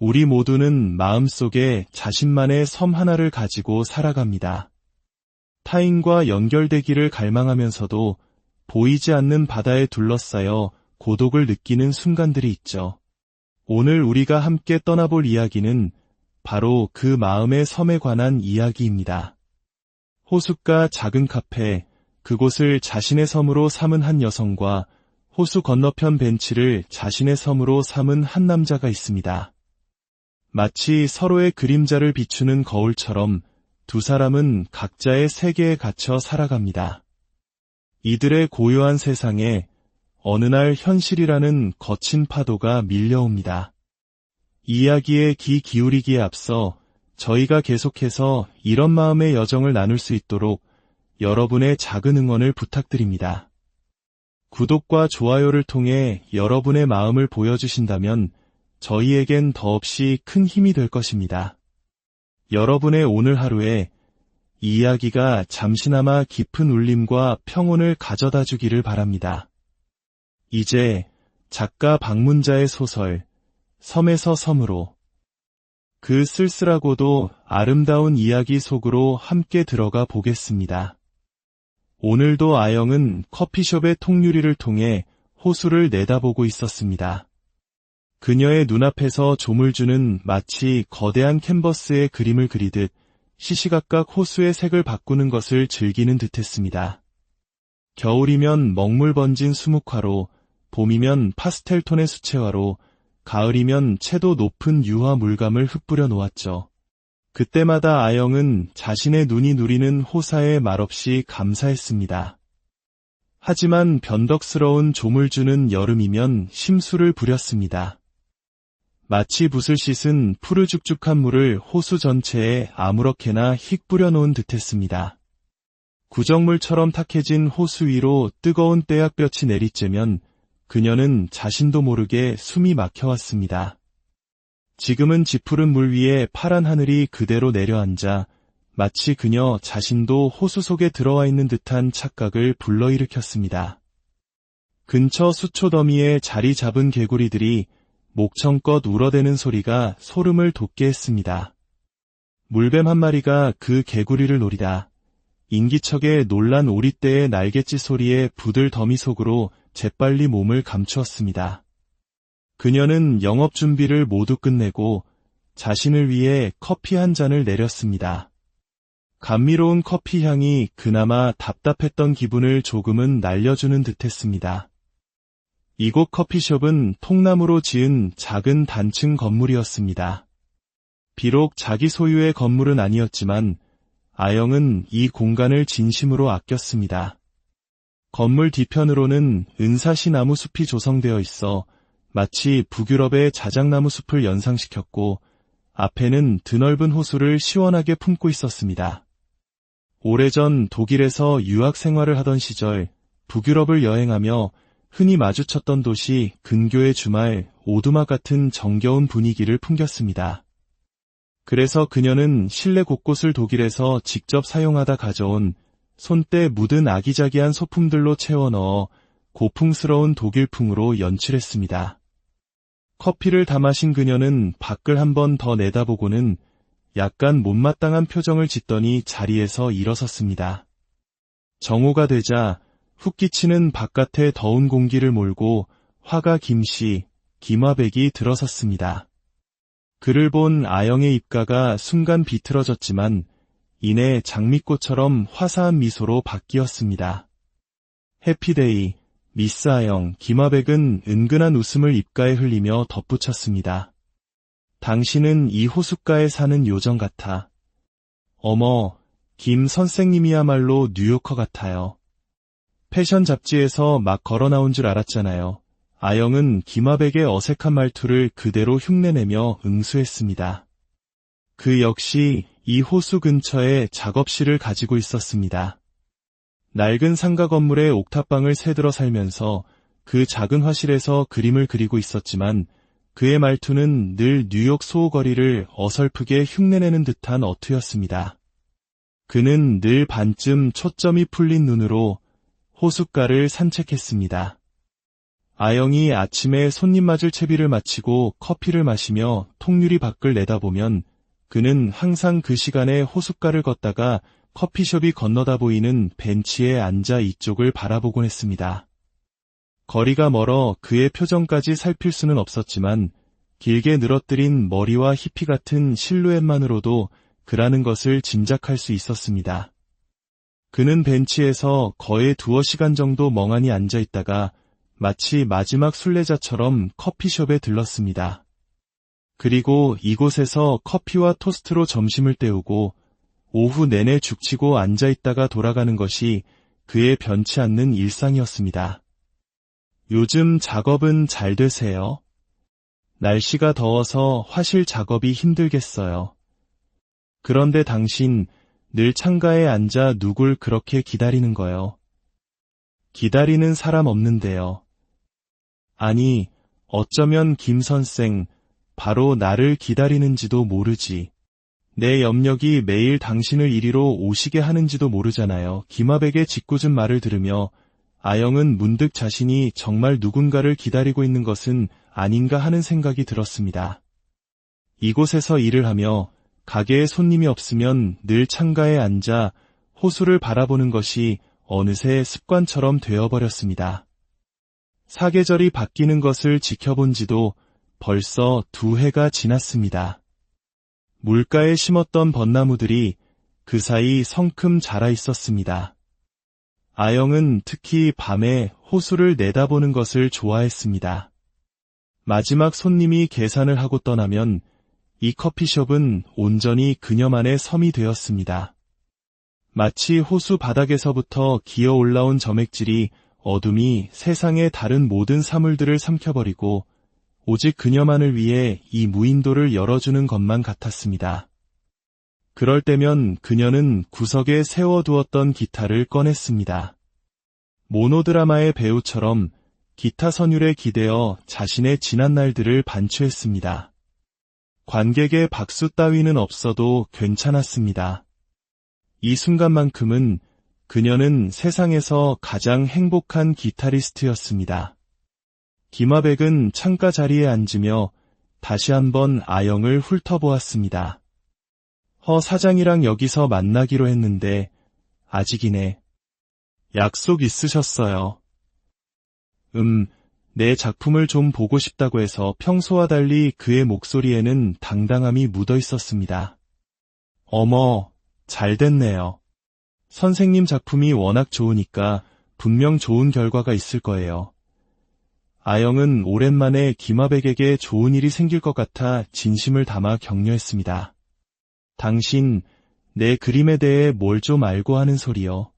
우리 모두는 마음속에 자신만의 섬 하나를 가지고 살아갑니다. 타인과 연결되기를 갈망하면서도 보이지 않는 바다에 둘러싸여 고독을 느끼는 순간들이 있죠. 오늘 우리가 함께 떠나볼 이야기는 바로 그 마음의 섬에 관한 이야기입니다. 호숫가 작은 카페, 그곳을 자신의 섬으로 삼은 한 여성과 호수 건너편 벤치를 자신의 섬으로 삼은 한 남자가 있습니다. 마치 서로의 그림자를 비추는 거울처럼 두 사람은 각자의 세계에 갇혀 살아갑니다. 이들의 고요한 세상에 어느 날 현실이라는 거친 파도가 밀려옵니다. 이야기에 귀 기울이기에 앞서 저희가 계속해서 이런 마음의 여정을 나눌 수 있도록 여러분의 작은 응원을 부탁드립니다. 구독과 좋아요를 통해 여러분의 마음을 보여주신다면 저희에겐 더없이 큰 힘이 될 것입니다. 여러분의 오늘 하루에 이 이야기가 잠시나마 깊은 울림과 평온을 가져다 주기를 바랍니다. 이제 작가 박문자의 소설 섬에서 섬으로, 그 쓸쓸하고도 아름다운 이야기 속으로 함께 들어가 보겠습니다. 오늘도 아영은 커피숍의 통유리를 통해 호수를 내다보고 있었습니다. 그녀의 눈앞에서 조물주는 마치 거대한 캔버스에 그림을 그리듯 시시각각 호수의 색을 바꾸는 것을 즐기는 듯했습니다. 겨울이면 먹물 번진 수묵화로, 봄이면 파스텔톤의 수채화로, 가을이면 채도 높은 유화 물감을 흩뿌려 놓았죠. 그때마다 아영은 자신의 눈이 누리는 호사에 말없이 감사했습니다. 하지만 변덕스러운 조물주는 여름이면 심술을 부렸습니다. 마치 붓을 씻은 푸르죽죽한 물을 호수 전체에 아무렇게나 휙 뿌려놓은 듯했습니다. 구정물처럼 탁해진 호수 위로 뜨거운 떼약볕이 내리쬐면 그녀는 자신도 모르게 숨이 막혀왔습니다. 지금은 짙푸른 물 위에 파란 하늘이 그대로 내려앉아 마치 그녀 자신도 호수 속에 들어와 있는 듯한 착각을 불러일으켰습니다. 근처 수초 더미에 자리 잡은 개구리들이 목청껏 울어대는 소리가 소름을 돋게 했습니다. 물뱀 한 마리가 그 개구리를 노리다 인기척의 놀란 오리떼의 날갯짓 소리에 부들 더미 속으로 재빨리 몸을 감추었습니다. 그녀는 영업 준비를 모두 끝내고 자신을 위해 커피 한 잔을 내렸습니다. 감미로운 커피 향이 그나마 답답했던 기분을 조금은 날려주는 듯했습니다. 이곳 커피숍은 통나무로 지은 작은 단층 건물이었습니다. 비록 자기 소유의 건물은 아니었지만 아영은 이 공간을 진심으로 아꼈습니다. 건물 뒤편으로는 은사시 나무 숲이 조성되어 있어 마치 북유럽의 자작나무 숲을 연상시켰고 앞에는 드넓은 호수를 시원하게 품고 있었습니다. 오래전 독일에서 유학 생활을 하던 시절 북유럽을 여행하며 흔히 마주쳤던 도시 근교의 주말 오두막 같은 정겨운 분위기를 풍겼습니다. 그래서 그녀는 실내 곳곳을 독일에서 직접 사용하다 가져온 손때 묻은 아기자기한 소품들로 채워 넣어 고풍스러운 독일풍으로 연출했습니다. 커피를 다 마신 그녀는 밖을 한 번 더 내다보고는 약간 못마땅한 표정을 짓더니 자리에서 일어섰습니다. 정오가 되자 훅 끼치는 바깥의 더운 공기를 몰고 화가 김씨, 김화백이 들어섰습니다. 그를 본 아영의 입가가 순간 비틀어졌지만 이내 장미꽃처럼 화사한 미소로 바뀌었습니다. 해피데이, 미스 아영, 김화백은 은근한 웃음을 입가에 흘리며 덧붙였습니다. 당신은 이 호숫가에 사는 요정 같아. 어머, 김 선생님이야말로 뉴요커 같아요. 패션 잡지에서 막 걸어 나온 줄 알았잖아요. 아영은 김화백의 어색한 말투를 그대로 흉내내며 응수했습니다. 그 역시 이 호수 근처에 작업실을 가지고 있었습니다. 낡은 상가 건물의 옥탑방을 새들어 살면서 그 작은 화실에서 그림을 그리고 있었지만 그의 말투는 늘 뉴욕 소호거리를 어설프게 흉내내는 듯한 어투였습니다. 그는 늘 반쯤 초점이 풀린 눈으로 호숫가를 산책했습니다. 아영이 아침에 손님 맞을 채비를 마치고 커피를 마시며 통유리 밖을 내다보면 그는 항상 그 시간에 호숫가를 걷다가 커피숍이 건너다 보이는 벤치에 앉아 이쪽을 바라보곤 했습니다. 거리가 멀어 그의 표정까지 살필 수는 없었지만 길게 늘어뜨린 머리와 히피 같은 실루엣만으로도 그라는 것을 짐작할 수 있었습니다. 그는 벤치에서 거의 2시간 정도 멍하니 앉아 있다가 마치 마지막 순례자처럼 커피숍에 들렀습니다. 그리고 이곳에서 커피와 토스트로 점심을 때우고 오후 내내 죽치고 앉아 있다가 돌아가는 것이 그의 변치 않는 일상이었습니다. 요즘 작업은 잘 되세요? 날씨가 더워서 화실 작업이 힘들겠어요. 그런데 당신 늘 창가에 앉아 누굴 그렇게 기다리는 거요? 기다리는 사람 없는데요. 아니, 어쩌면 김 선생, 바로 나를 기다리는지도 모르지. 내 염력이 매일 당신을 이리로 오시게 하는지도 모르잖아요. 김화백의 짓궂은 말을 들으며 아영은 문득 자신이 정말 누군가를 기다리고 있는 것은 아닌가 하는 생각이 들었습니다. 이곳에서 일을 하며 가게에 손님이 없으면 늘 창가에 앉아 호수를 바라보는 것이 어느새 습관처럼 되어버렸습니다. 사계절이 바뀌는 것을 지켜본 지도 벌써 2해가 지났습니다. 물가에 심었던 벚나무들이 그 사이 성큼 자라 있었습니다. 아영은 특히 밤에 호수를 내다보는 것을 좋아했습니다. 마지막 손님이 계산을 하고 떠나면 이 커피숍은 온전히 그녀만의 섬이 되었습니다. 마치 호수 바닥에서부터 기어 올라온 점액질이 어둠이 세상의 다른 모든 사물들을 삼켜버리고 오직 그녀만을 위해 이 무인도를 열어주는 것만 같았습니다. 그럴 때면 그녀는 구석에 세워두었던 기타를 꺼냈습니다. 모노드라마의 배우처럼 기타 선율에 기대어 자신의 지난 날들을 반추했습니다. 관객의 박수 따위는 없어도 괜찮았습니다. 이 순간만큼은 그녀는 세상에서 가장 행복한 기타리스트였습니다. 김화백은 창가 자리에 앉으며 다시 한번 아영을 훑어보았습니다. 허 사장이랑 여기서 만나기로 했는데 아직이네. 약속 있으셨어요. 내 작품을 좀 보고 싶다고 해서 평소와 달리 그의 목소리에는 당당함이 묻어 있었습니다. 어머, 잘 됐네요. 선생님 작품이 워낙 좋으니까 분명 좋은 결과가 있을 거예요. 아영은 오랜만에 김화백에게 좋은 일이 생길 것 같아 진심을 담아 격려했습니다. 당신, 내 그림에 대해 뭘 좀 알고 하는 소리요.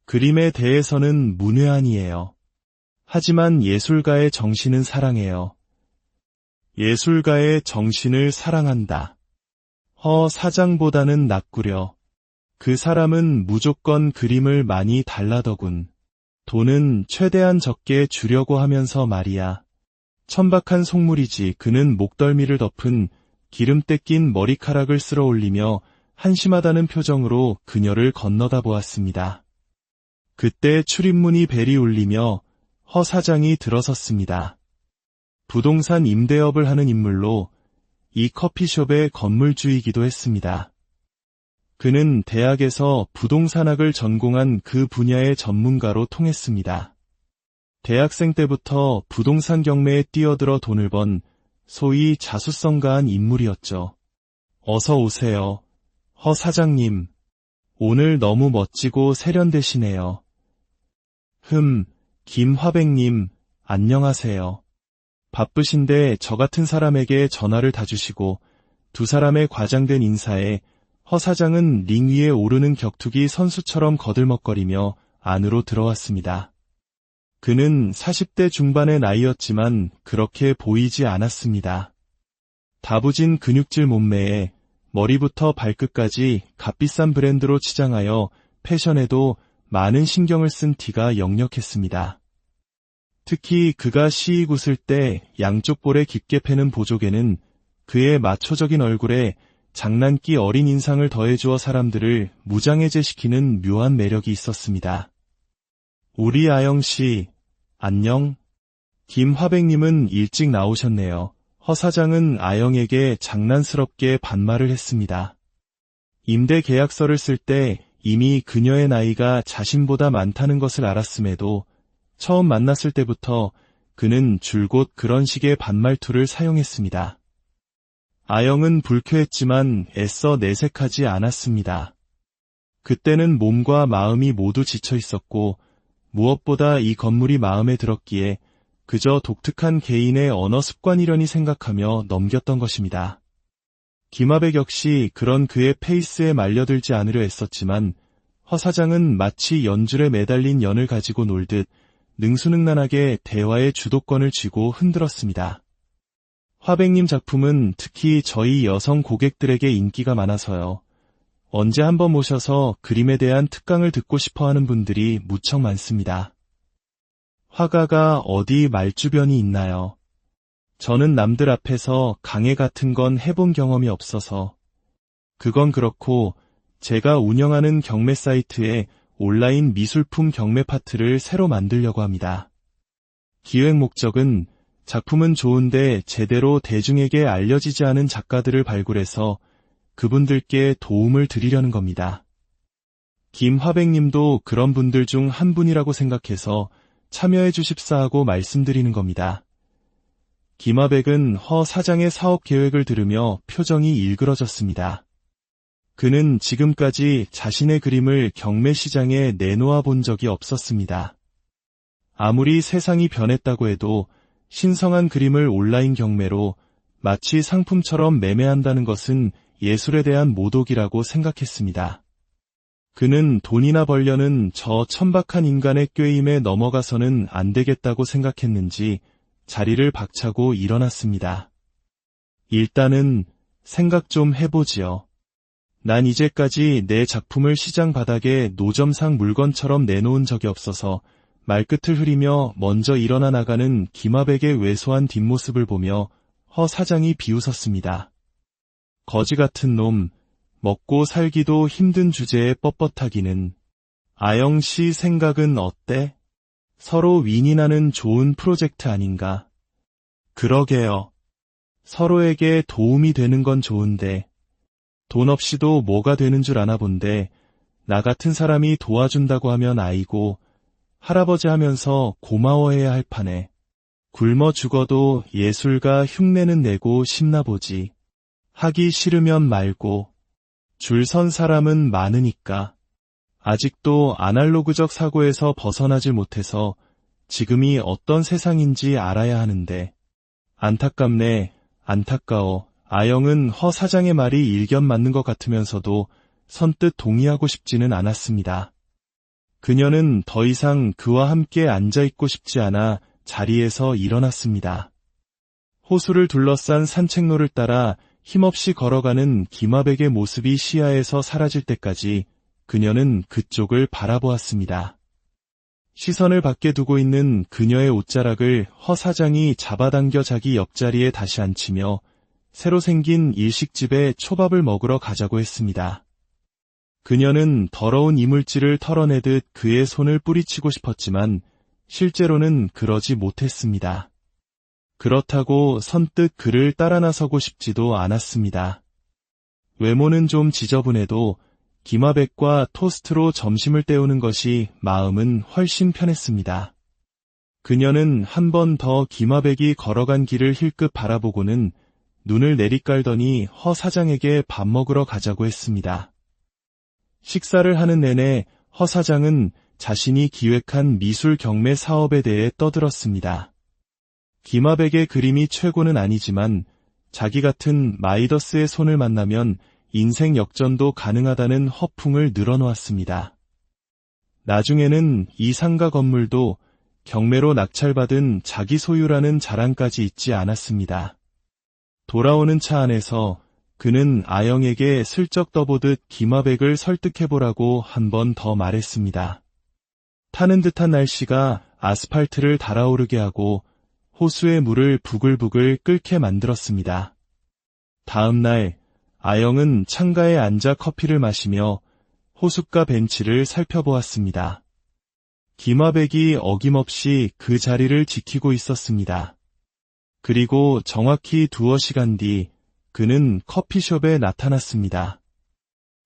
그림에 대해서는 문외한이에요. 하지만 예술가의 정신은 사랑해요. 예술가의 정신을 사랑한다. 허 사장보다는 낫구려. 그 사람은 무조건 그림을 많이 달라더군. 돈은 최대한 적게 주려고 하면서 말이야. 천박한 속물이지. 그는 목덜미를 덮은 기름때 낀 머리카락을 쓸어 올리며 한심하다는 표정으로 그녀를 건너다 보았습니다. 그때 출입문이 벨이 울리며 허 사장이 들어섰습니다. 부동산 임대업을 하는 인물로 이 커피숍의 건물주이기도 했습니다. 그는 대학에서 부동산학을 전공한 그 분야의 전문가로 통했습니다. 대학생 때부터 부동산 경매에 뛰어들어 돈을 번 소위 자수성가한 인물이었죠. 어서 오세요. 허 사장님. 오늘 너무 멋지고 세련되시네요. 김화백님, 안녕하세요. 바쁘신데 저 같은 사람에게 전화를 다 주시고 두 사람의 과장된 인사에 허 사장은 링 위에 오르는 격투기 선수처럼 거들먹거리며 안으로 들어왔습니다. 그는 40대 중반의 나이였지만 그렇게 보이지 않았습니다. 다부진 근육질 몸매에 머리부터 발끝까지 값비싼 브랜드로 치장하여 패션에도 많은 신경을 쓴 티가 역력했습니다. 특히 그가 시익 웃을 때 양쪽 볼에 깊게 패는 보조개는 그의 마초적인 얼굴에 장난기 어린 인상을 더해주어 사람들을 무장해제시키는 묘한 매력이 있었습니다. 우리 아영 씨, 안녕? 김화백님은 일찍 나오셨네요. 허 사장은 아영에게 장난스럽게 반말을 했습니다. 임대 계약서를 쓸 때 이미 그녀의 나이가 자신보다 많다는 것을 알았음에도 처음 만났을 때부터 그는 줄곧 그런 식의 반말투를 사용했습니다. 아영은 불쾌했지만 애써 내색하지 않았습니다. 그때는 몸과 마음이 모두 지쳐 있었고 무엇보다 이 건물이 마음에 들었기에 그저 독특한 개인의 언어 습관이려니 생각하며 넘겼던 것입니다. 김하백 역시 그런 그의 페이스에 말려들지 않으려 애썼지만 허 사장은 마치 연줄에 매달린 연을 가지고 놀듯 능수능란하게 대화의 주도권을 쥐고 흔들었습니다. 화백님 작품은 특히 저희 여성 고객들에게 인기가 많아서요. 언제 한번 모셔서 그림에 대한 특강을 듣고 싶어하는 분들이 무척 많습니다. 화가가 어디 말주변이 있나요? 저는 남들 앞에서 강의 같은 건 해본 경험이 없어서. 그건 그렇고 제가 운영하는 경매 사이트에 온라인 미술품 경매 파트를 새로 만들려고 합니다. 기획 목적은 작품은 좋은데 제대로 대중에게 알려지지 않은 작가들을 발굴해서 그분들께 도움을 드리려는 겁니다. 김화백님도 그런 분들 중 한 분이라고 생각해서 참여해 주십사 하고 말씀드리는 겁니다. 김화백은 허 사장의 사업 계획을 들으며 표정이 일그러졌습니다. 그는 지금까지 자신의 그림을 경매 시장에 내놓아 본 적이 없었습니다. 아무리 세상이 변했다고 해도 신성한 그림을 온라인 경매로 마치 상품처럼 매매한다는 것은 예술에 대한 모독이라고 생각했습니다. 그는 돈이나 벌려는 저 천박한 인간의 꾀임에 넘어가서는 안 되겠다고 생각했는지 자리를 박차고 일어났습니다. 일단은 생각 좀 해보지요. 난 이제까지 내 작품을 시장 바닥에 노점상 물건처럼 내놓은 적이 없어서 말끝을 흐리며 먼저 일어나 나가는 김하백의 왜소한 뒷모습을 보며 허 사장이 비웃었습니다. 거지 같은 놈, 먹고 살기도 힘든 주제에 뻣뻣하기는. 아영 씨 생각은 어때? 서로 윈윈하는 좋은 프로젝트 아닌가? 그러게요. 서로에게 도움이 되는 건 좋은데 돈 없이도 뭐가 되는 줄 아나 본데 나 같은 사람이 도와준다고 하면 아이고 할아버지 하면서 고마워해야 할 판에 굶어 죽어도 예술가 흉내는 내고 싶나 보지. 하기 싫으면 말고. 줄 선 사람은 많으니까. 아직도 아날로그적 사고에서 벗어나질 못해서 지금이 어떤 세상인지 알아야 하는데. 안타깝네, 안타까워. 아영은 허 사장의 말이 일견 맞는 것 같으면서도 선뜻 동의하고 싶지는 않았습니다. 그녀는 더 이상 그와 함께 앉아있고 싶지 않아 자리에서 일어났습니다. 호수를 둘러싼 산책로를 따라 힘없이 걸어가는 김하백의 모습이 시야에서 사라질 때까지 그녀는 그쪽을 바라보았습니다. 시선을 밖에 두고 있는 그녀의 옷자락을 허 사장이 잡아당겨 자기 옆자리에 다시 앉히며 새로 생긴 일식집에 초밥을 먹으러 가자고 했습니다. 그녀는 더러운 이물질을 털어내듯 그의 손을 뿌리치고 싶었지만 실제로는 그러지 못했습니다. 그렇다고 선뜻 그를 따라 나서고 싶지도 않았습니다. 외모는 좀 지저분해도 김하백과 토스트로 점심을 때우는 것이 마음은 훨씬 편했습니다. 그녀는 한 번 더 김하백이 걸어간 길을 힐끗 바라보고는 눈을 내리깔더니 허 사장에게 밥 먹으러 가자고 했습니다. 식사를 하는 내내 허 사장은 자신이 기획한 미술 경매 사업에 대해 떠들었습니다. 김하백의 그림이 최고는 아니지만 자기 같은 마이더스의 손을 만나면 인생 역전도 가능하다는 허풍을 늘어놓았습니다. 나중에는 이 상가 건물도 경매로 낙찰받은 자기 소유라는 자랑까지 잊지 않았습니다. 돌아오는 차 안에서 그는 아영에게 슬쩍 떠보듯 김하백을 설득해보라고 한 번 더 말했습니다. 타는 듯한 날씨가 아스팔트를 달아오르게 하고 호수의 물을 부글부글 끓게 만들었습니다. 다음 날 아영은 창가에 앉아 커피를 마시며 호숫가 벤치를 살펴보았습니다. 김화백이 어김없이 그 자리를 지키고 있었습니다. 그리고 정확히 2시간 뒤 그는 커피숍에 나타났습니다.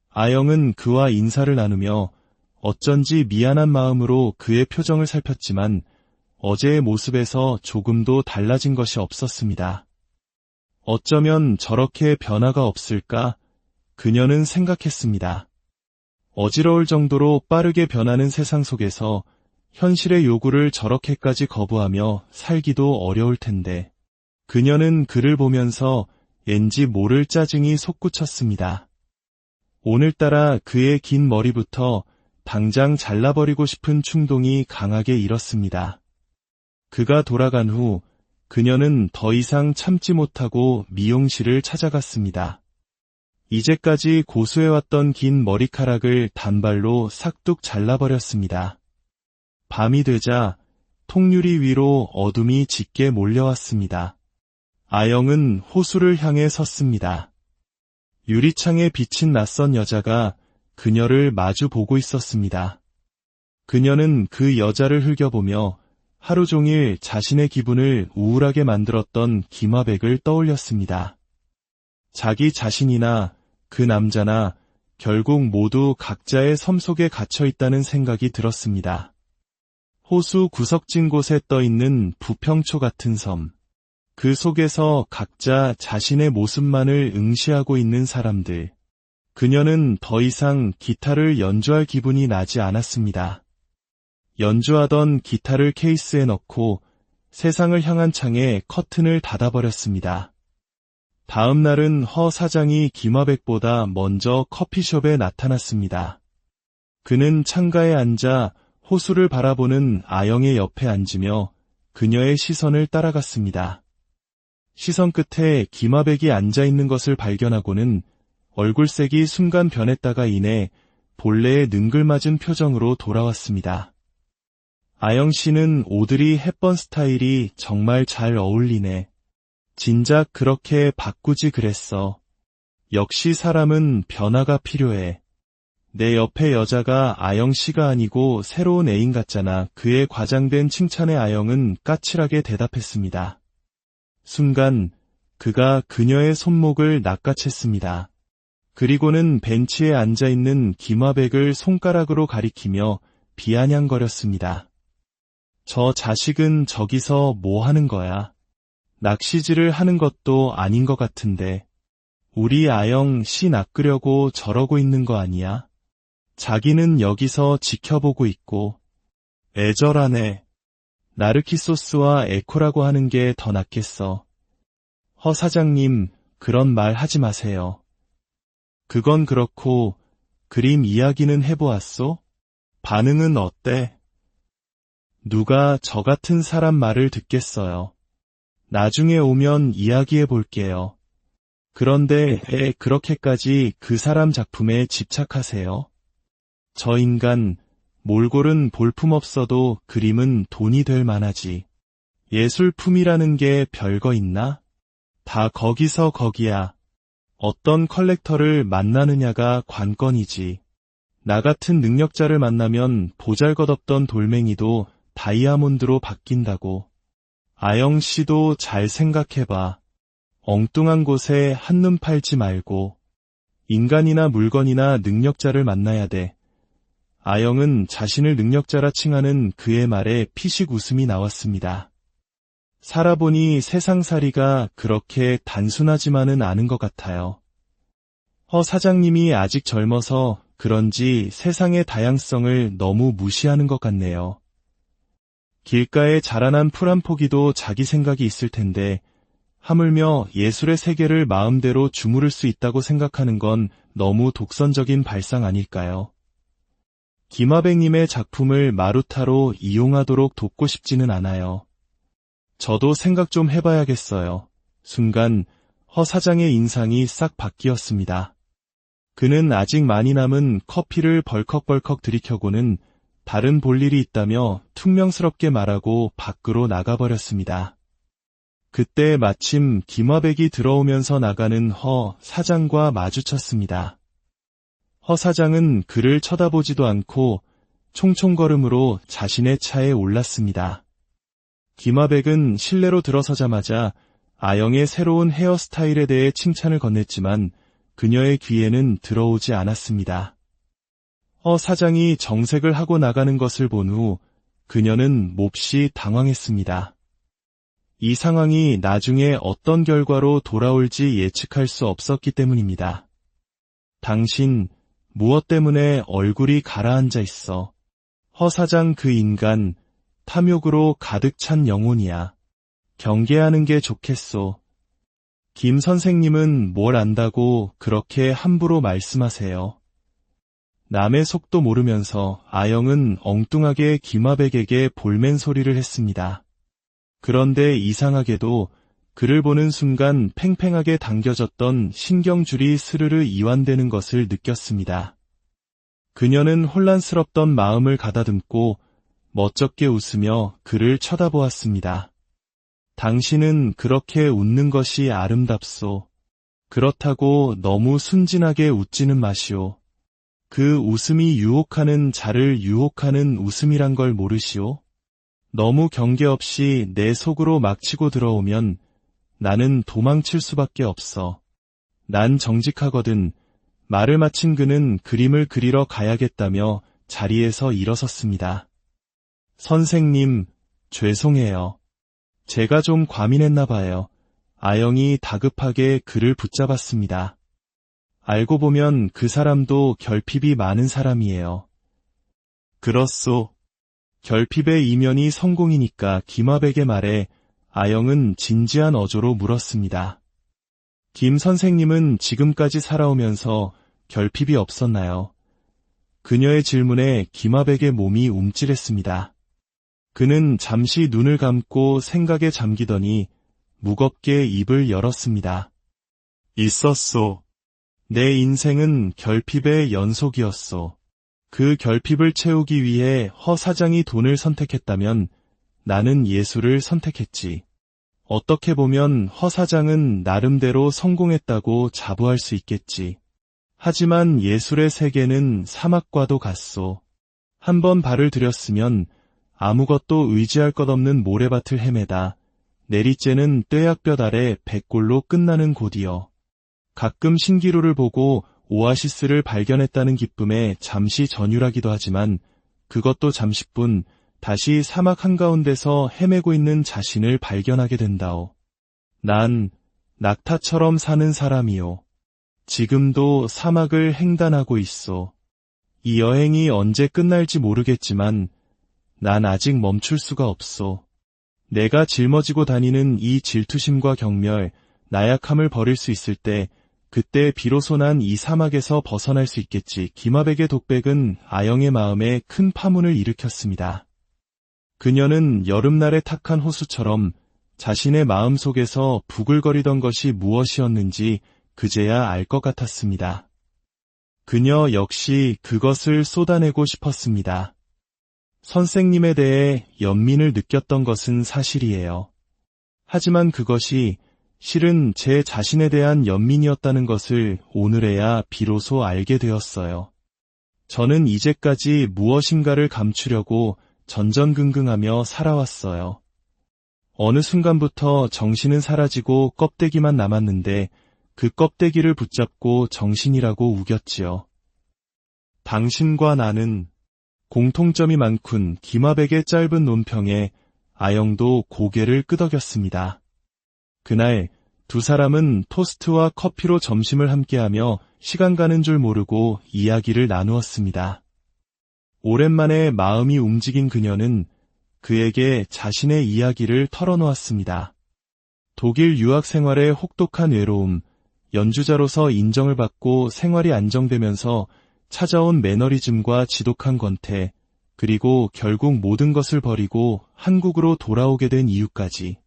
아영은 그와 인사를 나누며 어쩐지 미안한 마음으로 그의 표정을 살폈지만 어제의 모습에서 조금도 달라진 것이 없었습니다. 어쩌면 저렇게 변화가 없을까? 그녀는 생각했습니다. 어지러울 정도로 빠르게 변하는 세상 속에서 현실의 요구를 저렇게까지 거부하며 살기도 어려울 텐데. 그녀는 그를 보면서 왠지 모를 짜증이 솟구쳤습니다. 오늘따라 그의 긴 머리부터 당장 잘라버리고 싶은 충동이 강하게 일었습니다. 그가 돌아간 후 그녀는 더 이상 참지 못하고 미용실을 찾아갔습니다. 이제까지 고수해왔던 긴 머리카락을 단발로 싹둑 잘라버렸습니다. 밤이 되자 통유리 위로 어둠이 짙게 몰려왔습니다. 아영은 호수를 향해 섰습니다. 유리창에 비친 낯선 여자가 그녀를 마주 보고 있었습니다. 그녀는 그 여자를 흘겨보며 하루 종일 자신의 기분을 우울하게 만들었던 김화백을 떠올렸습니다. 자기 자신이나 그 남자나 결국 모두 각자의 섬 속에 갇혀 있다는 생각이 들었습니다. 호수 구석진 곳에 떠있는 부평초 같은 섬. 그 속에서 각자 자신의 모습만을 응시하고 있는 사람들. 그녀는 더 이상 기타를 연주할 기분이 나지 않았습니다. 연주하던 기타를 케이스에 넣고 세상을 향한 창에 커튼을 닫아버렸습니다. 다음 날은 허 사장이 김화백보다 먼저 커피숍에 나타났습니다. 그는 창가에 앉아 호수를 바라보는 아영의 옆에 앉으며 그녀의 시선을 따라갔습니다. 시선 끝에 김화백이 앉아있는 것을 발견하고는 얼굴색이 순간 변했다가 이내 본래의 능글맞은 표정으로 돌아왔습니다. 아영 씨는 오드리 헵번 스타일이 정말 잘 어울리네. 진작 그렇게 바꾸지 그랬어. 역시 사람은 변화가 필요해. 내 옆에 여자가 아영 씨가 아니고 새로운 애인 같잖아. 그의 과장된 칭찬에 아영은 까칠하게 대답했습니다. 순간 그가 그녀의 손목을 낚아챘습니다. 그리고는 벤치에 앉아있는 김화백을 손가락으로 가리키며 비아냥거렸습니다. 저 자식은 저기서 뭐 하는 거야? 낚시질을 하는 것도 아닌 것 같은데. 우리 아영 씨 낚으려고 저러고 있는 거 아니야? 자기는 여기서 지켜보고 있고. 애절하네. 나르키소스와 에코라고 하는 게 더 낫겠어. 허 사장님, 그런 말 하지 마세요. 그건 그렇고 그림 이야기는 해보았소? 반응은 어때? 누가 저 같은 사람 말을 듣겠어요. 나중에 오면 이야기해 볼게요. 그런데 왜 그렇게까지 그 사람 작품에 집착하세요? 저 인간, 몰골은 볼품없어도 그림은 돈이 될 만하지. 예술품이라는 게 별거 있나? 다 거기서 거기야. 어떤 컬렉터를 만나느냐가 관건이지. 나 같은 능력자를 만나면 보잘것없던 돌멩이도 다이아몬드로 바뀐다고. 아영 씨도 잘 생각해봐. 엉뚱한 곳에 한눈 팔지 말고. 인간이나 물건이나 능력자를 만나야 돼. 아영은 자신을 능력자라 칭하는 그의 말에 피식 웃음이 나왔습니다. 살아보니 세상살이가 그렇게 단순하지만은 않은 것 같아요. 허 사장님이 아직 젊어서 그런지 세상의 다양성을 너무 무시하는 것 같네요. 길가에 자라난 풀 한 포기도 자기 생각이 있을 텐데 하물며 예술의 세계를 마음대로 주무를 수 있다고 생각하는 건 너무 독선적인 발상 아닐까요? 김화백님의 작품을 마루타로 이용하도록 돕고 싶지는 않아요. 저도 생각 좀 해봐야겠어요. 순간 허 사장의 인상이 싹 바뀌었습니다. 그는 아직 많이 남은 커피를 벌컥벌컥 들이켜고는 다른 볼 일이 있다며 퉁명스럽게 말하고 밖으로 나가버렸습니다. 그때 마침 김화백이 들어오면서 나가는 허 사장과 마주쳤습니다. 허 사장은 그를 쳐다보지도 않고 총총걸음으로 자신의 차에 올랐습니다. 김화백은 실내로 들어서자마자 아영의 새로운 헤어스타일에 대해 칭찬을 건넸지만 그녀의 귀에는 들어오지 않았습니다. 허 사장이 정색을 하고 나가는 것을 본 후 그녀는 몹시 당황했습니다. 이 상황이 나중에 어떤 결과로 돌아올지 예측할 수 없었기 때문입니다. 당신, 무엇 때문에 얼굴이 가라앉아 있어? 허 사장 그 인간, 탐욕으로 가득 찬 영혼이야. 경계하는 게 좋겠소. 김 선생님은 뭘 안다고 그렇게 함부로 말씀하세요. 남의 속도 모르면서 아영은 엉뚱하게 김화백에게 볼멘 소리를 했습니다. 그런데 이상하게도 그를 보는 순간 팽팽하게 당겨졌던 신경줄이 스르르 이완되는 것을 느꼈습니다. 그녀는 혼란스럽던 마음을 가다듬고 멋쩍게 웃으며 그를 쳐다보았습니다. 당신은 그렇게 웃는 것이 아름답소. 그렇다고 너무 순진하게 웃지는 마시오. 그 웃음이 유혹하는 자를 유혹하는 웃음이란 걸 모르시오? 너무 경계 없이 내 속으로 막 치고 들어오면 나는 도망칠 수밖에 없어. 난 정직하거든. 말을 마친 그는 그림을 그리러 가야겠다며 자리에서 일어섰습니다. 선생님, 죄송해요. 제가 좀 과민했나 봐요. 아영이 다급하게 그를 붙잡았습니다. 알고 보면 그 사람도 결핍이 많은 사람이에요. 그렇소. 결핍의 이면이 성공이니까 김화백의 말에 아영은 진지한 어조로 물었습니다. 김 선생님은 지금까지 살아오면서 결핍이 없었나요? 그녀의 질문에 김화백의 몸이 움찔했습니다. 그는 잠시 눈을 감고 생각에 잠기더니 무겁게 입을 열었습니다. 있었소. 내 인생은 결핍의 연속이었소. 그 결핍을 채우기 위해 허 사장이 돈을 선택했다면 나는 예술을 선택했지. 어떻게 보면 허 사장은 나름대로 성공했다고 자부할 수 있겠지. 하지만 예술의 세계는 사막과도 같소. 한번 발을 들였으면 아무것도 의지할 것 없는 모래밭을 헤매다 내리째는 뙤약볕 아래 백골로 끝나는 곳이여. 가끔 신기루를 보고 오아시스를 발견했다는 기쁨에 잠시 전율하기도 하지만 그것도 잠시뿐 다시 사막 한가운데서 헤매고 있는 자신을 발견하게 된다오. 난 낙타처럼 사는 사람이오. 지금도 사막을 횡단하고 있소. 이 여행이 언제 끝날지 모르겠지만 난 아직 멈출 수가 없소. 내가 짊어지고 다니는 이 질투심과 경멸, 나약함을 버릴 수 있을 때 그때 비로소 난 이 사막에서 벗어날 수 있겠지. 김화백의 독백은 아영의 마음에 큰 파문을 일으켰습니다. 그녀는 여름날의 탁한 호수처럼 자신의 마음속에서 부글거리던 것이 무엇이었는지 그제야 알 것 같았습니다. 그녀 역시 그것을 쏟아내고 싶었습니다. 선생님에 대해 연민을 느꼈던 것은 사실이에요. 하지만 그것이 실은 제 자신에 대한 연민이었다는 것을 오늘에야 비로소 알게 되었어요. 저는 이제까지 무엇인가를 감추려고 전전긍긍하며 살아왔어요. 어느 순간부터 정신은 사라지고 껍데기만 남았는데 그 껍데기를 붙잡고 정신이라고 우겼지요. 당신과 나는 공통점이 많군. 김화백의 짧은 논평에 아영도 고개를 끄덕였습니다. 그날 두 사람은 토스트와 커피로 점심을 함께하며 시간 가는 줄 모르고 이야기를 나누었습니다. 오랜만에 마음이 움직인 그녀는 그에게 자신의 이야기를 털어놓았습니다. 독일 유학 생활의 혹독한 외로움, 연주자로서 인정을 받고 생활이 안정되면서 찾아온 매너리즘과 지독한 권태, 그리고 결국 모든 것을 버리고 한국으로 돌아오게 된 이유까지.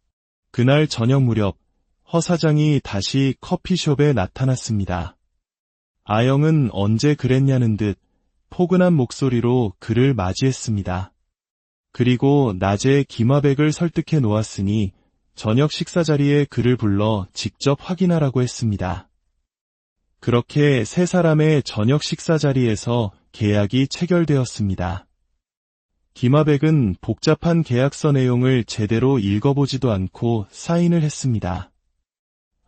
그날 저녁 무렵 허 사장이 다시 커피숍에 나타났습니다. 아영은 언제 그랬냐는 듯 포근한 목소리로 그를 맞이했습니다. 그리고 낮에 김화백을 설득해 놓았으니 저녁 식사 자리에 그를 불러 직접 확인하라고 했습니다. 그렇게 세 사람의 저녁 식사 자리에서 계약이 체결되었습니다. 김하백은 복잡한 계약서 내용을 제대로 읽어보지도 않고 사인을 했습니다.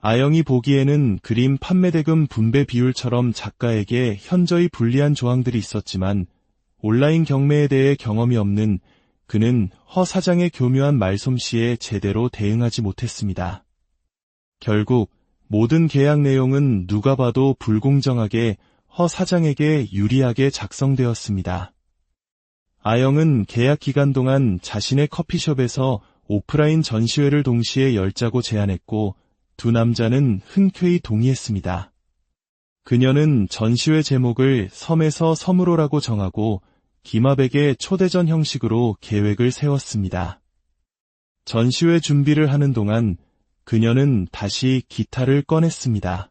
아영이 보기에는 그림 판매대금 분배 비율처럼 작가에게 현저히 불리한 조항들이 있었지만 온라인 경매에 대해 경험이 없는 그는 허 사장의 교묘한 말솜씨에 제대로 대응하지 못했습니다. 결국 모든 계약 내용은 누가 봐도 불공정하게 허 사장에게 유리하게 작성되었습니다. 아영은 계약 기간 동안 자신의 커피숍에서 오프라인 전시회를 동시에 열자고 제안했고 두 남자는 흔쾌히 동의했습니다. 그녀는 전시회 제목을 섬에서 섬으로라고 정하고 김하백의 초대전 형식으로 계획을 세웠습니다. 전시회 준비를 하는 동안 그녀는 다시 기타를 꺼냈습니다.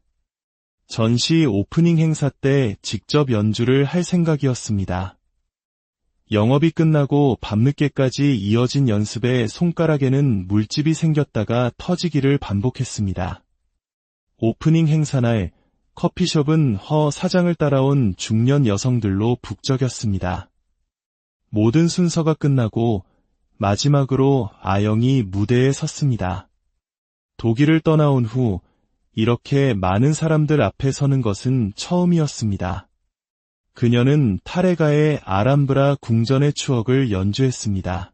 전시 오프닝 행사 때 직접 연주를 할 생각이었습니다. 영업이 끝나고 밤늦게까지 이어진 연습에 손가락에는 물집이 생겼다가 터지기를 반복했습니다. 오프닝 행사날 커피숍은 허 사장을 따라온 중년 여성들로 북적였습니다. 모든 순서가 끝나고 마지막으로 아영이 무대에 섰습니다. 독일을 떠나온 후 이렇게 많은 사람들 앞에 서는 것은 처음이었습니다. 그녀는 타레가의 아람브라 궁전의 추억을 연주했습니다.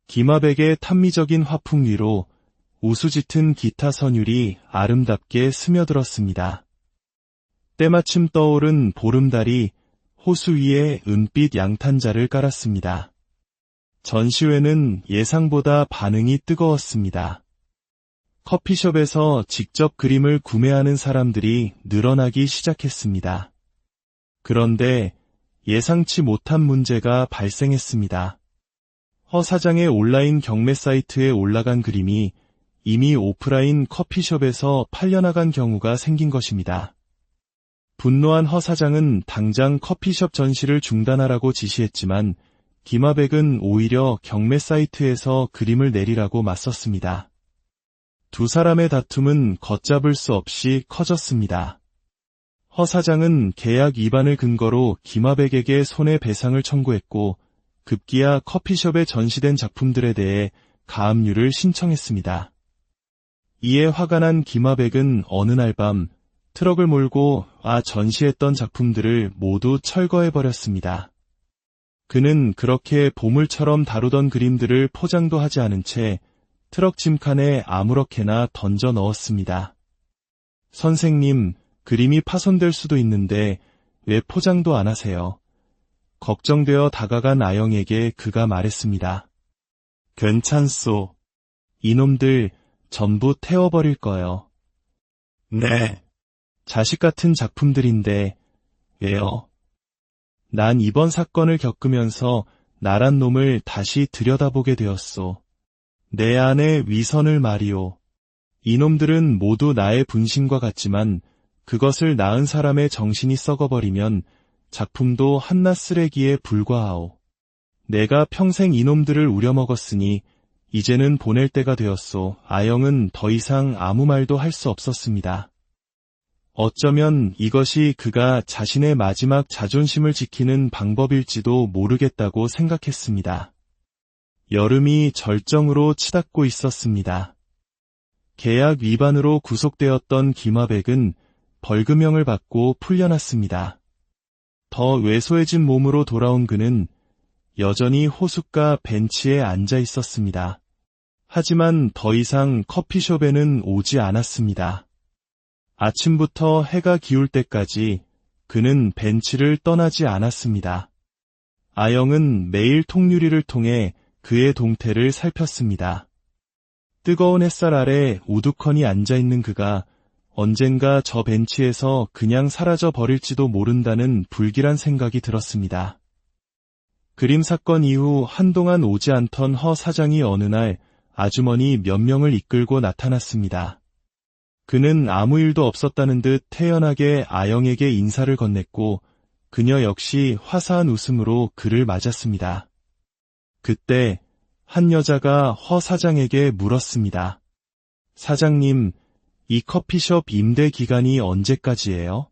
김하백의 탐미적인 화풍 위로 우수짙은 기타 선율이 아름답게 스며들었습니다. 때마침 떠오른 보름달이 호수 위에 은빛 양탄자를 깔았습니다. 전시회는 예상보다 반응이 뜨거웠습니다. 커피숍에서 직접 그림을 구매하는 사람들이 늘어나기 시작했습니다. 그런데 예상치 못한 문제가 발생했습니다. 허 사장의 온라인 경매 사이트에 올라간 그림이 이미 오프라인 커피숍에서 팔려나간 경우가 생긴 것입니다. 분노한 허 사장은 당장 커피숍 전시를 중단하라고 지시했지만 김하백은 오히려 경매 사이트에서 그림을 내리라고 맞섰습니다. 두 사람의 다툼은 걷잡을 수 없이 커졌습니다. 허 사장은 계약 위반을 근거로 김하백에게 손해배상을 청구했고 급기야 커피숍에 전시된 작품들에 대해 가압류를 신청했습니다. 이에 화가 난 김하백은 어느 날 밤 트럭을 몰고 전시했던 작품들을 모두 철거해버렸습니다. 그는 그렇게 보물처럼 다루던 그림들을 포장도 하지 않은 채 트럭 짐칸에 아무렇게나 던져 넣었습니다. 선생님, 그림이 파손될 수도 있는데 왜 포장도 안 하세요? 걱정되어 다가간 아영에게 그가 말했습니다. 괜찮소. 이놈들 전부 태워버릴 거요. 네. 자식 같은 작품들인데 왜요? 난 이번 사건을 겪으면서 나란 놈을 다시 들여다보게 되었소. 내 안의 위선을 말이오. 이놈들은 모두 나의 분신과 같지만 그것을 낳은 사람의 정신이 썩어버리면 작품도 한낱 쓰레기에 불과하오. 내가 평생 이놈들을 우려먹었으니 이제는 보낼 때가 되었소. 아영은 더 이상 아무 말도 할 수 없었습니다. 어쩌면 이것이 그가 자신의 마지막 자존심을 지키는 방법일지도 모르겠다고 생각했습니다. 여름이 절정으로 치닫고 있었습니다. 계약 위반으로 구속되었던 김하백은 벌금형을 받고 풀려났습니다. 더 왜소해진 몸으로 돌아온 그는 여전히 호숫가 벤치에 앉아 있었습니다. 하지만 더 이상 커피숍에는 오지 않았습니다. 아침부터 해가 기울 때까지 그는 벤치를 떠나지 않았습니다. 아영은 매일 통유리를 통해 그의 동태를 살폈습니다. 뜨거운 햇살 아래 우두커니 앉아있는 그가 언젠가 저 벤치에서 그냥 사라져 버릴지도 모른다는 불길한 생각이 들었습니다. 그림 사건 이후 한동안 오지 않던 허 사장이 어느 날 아주머니 몇 명을 이끌고 나타났습니다. 그는 아무 일도 없었다는 듯 태연하게 아영에게 인사를 건넸고 그녀 역시 화사한 웃음으로 그를 맞았습니다. 그때 한 여자가 허 사장에게 물었습니다. 사장님, 이 커피숍 임대 기간이 언제까지예요?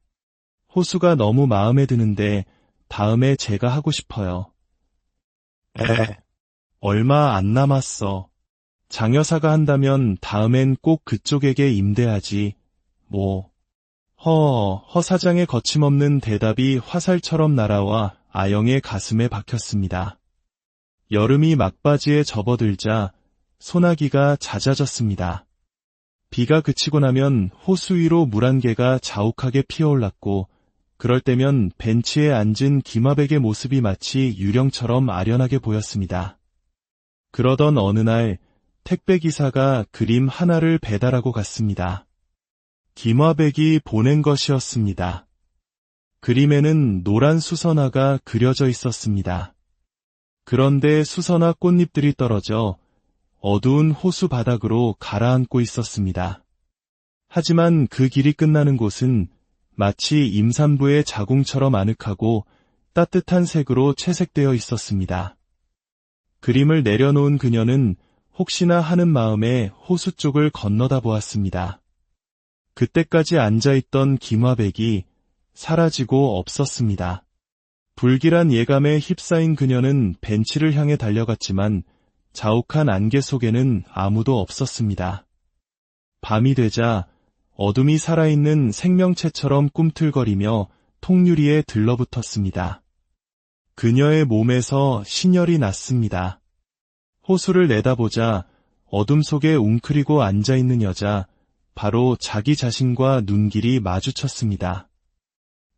호수가 너무 마음에 드는데 다음에 제가 하고 싶어요. 얼마 안 남았어. 장여사가 한다면 다음엔 꼭 그쪽에게 임대하지. 뭐. 허 사장의 거침없는 대답이 화살처럼 날아와 아영의 가슴에 박혔습니다. 여름이 막바지에 접어들자 소나기가 잦아졌습니다. 비가 그치고 나면 호수 위로 물 한 개가 자욱하게 피어올랐고 그럴 때면 벤치에 앉은 김화백의 모습이 마치 유령처럼 아련하게 보였습니다. 그러던 어느 날 택배기사가 그림 하나를 배달하고 갔습니다. 김화백이 보낸 것이었습니다. 그림에는 노란 수선화가 그려져 있었습니다. 그런데 수선화 꽃잎들이 떨어져 어두운 호수 바닥으로 가라앉고 있었습니다. 하지만 그 길이 끝나는 곳은 마치 임산부의 자궁처럼 아늑하고 따뜻한 색으로 채색되어 있었습니다. 그림을 내려놓은 그녀는 혹시나 하는 마음에 호수 쪽을 건너다 보았습니다. 그때까지 앉아있던 김화백이 사라지고 없었습니다. 불길한 예감에 휩싸인 그녀는 벤치를 향해 달려갔지만 자욱한 안개 속에는 아무도 없었습니다. 밤이 되자 어둠이 살아있는 생명체처럼 꿈틀거리며 통유리에 들러붙었습니다. 그녀의 몸에서 신혈이 났습니다. 호수를 내다보자 어둠 속에 웅크리고 앉아있는 여자, 바로 자기 자신과 눈길이 마주쳤습니다.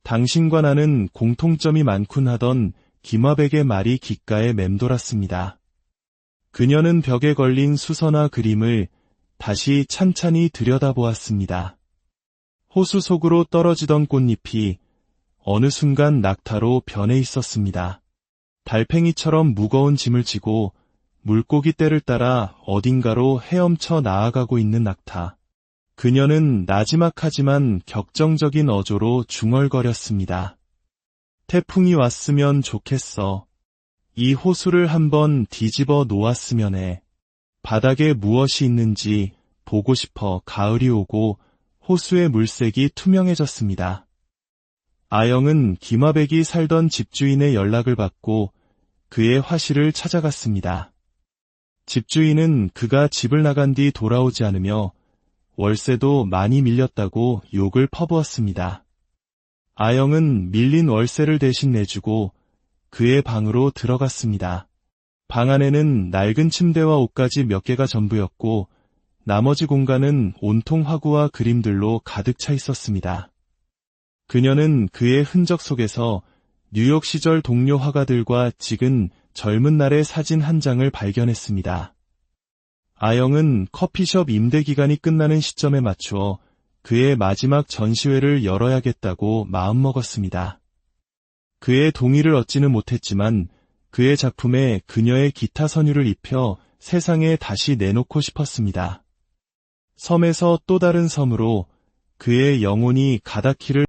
당신과 나는 공통점이 많군 하던 김화백의 말이 귓가에 맴돌았습니다. 그녀는 벽에 걸린 수선화 그림을 다시 찬찬히 들여다보았습니다. 호수 속으로 떨어지던 꽃잎이 어느 순간 낙타로 변해 있었습니다. 달팽이처럼 무거운 짐을 지고 물고기 떼를 따라 어딘가로 헤엄쳐 나아가고 있는 낙타. 그녀는 나지막하지만 격정적인 어조로 중얼거렸습니다. 태풍이 왔으면 좋겠어. 이 호수를 한번 뒤집어 놓았으면 해. 바닥에 무엇이 있는지 보고 싶어. 가을이 오고 호수의 물색이 투명해졌습니다. 아영은 김화백이 살던 집주인의 연락을 받고 그의 화실을 찾아갔습니다. 집주인은 그가 집을 나간 뒤 돌아오지 않으며 월세도 많이 밀렸다고 욕을 퍼부었습니다. 아영은 밀린 월세를 대신 내주고 그의 방으로 들어갔습니다. 방 안에는 낡은 침대와 옷가지 몇 개가 전부였고 나머지 공간은 온통 화구와 그림들로 가득 차 있었습니다. 그녀는 그의 흔적 속에서 뉴욕 시절 동료 화가들과 찍은 젊은 날의 사진 한 장을 발견했습니다. 아영은 커피숍 임대 기간이 끝나는 시점에 맞추어 그의 마지막 전시회를 열어야겠다고 마음먹었습니다. 그의 동의를 얻지는 못했지만 그의 작품에 그녀의 기타 선율을 입혀 세상에 다시 내놓고 싶었습니다. 섬에서 또 다른 섬으로 그의 영혼이 가닿기를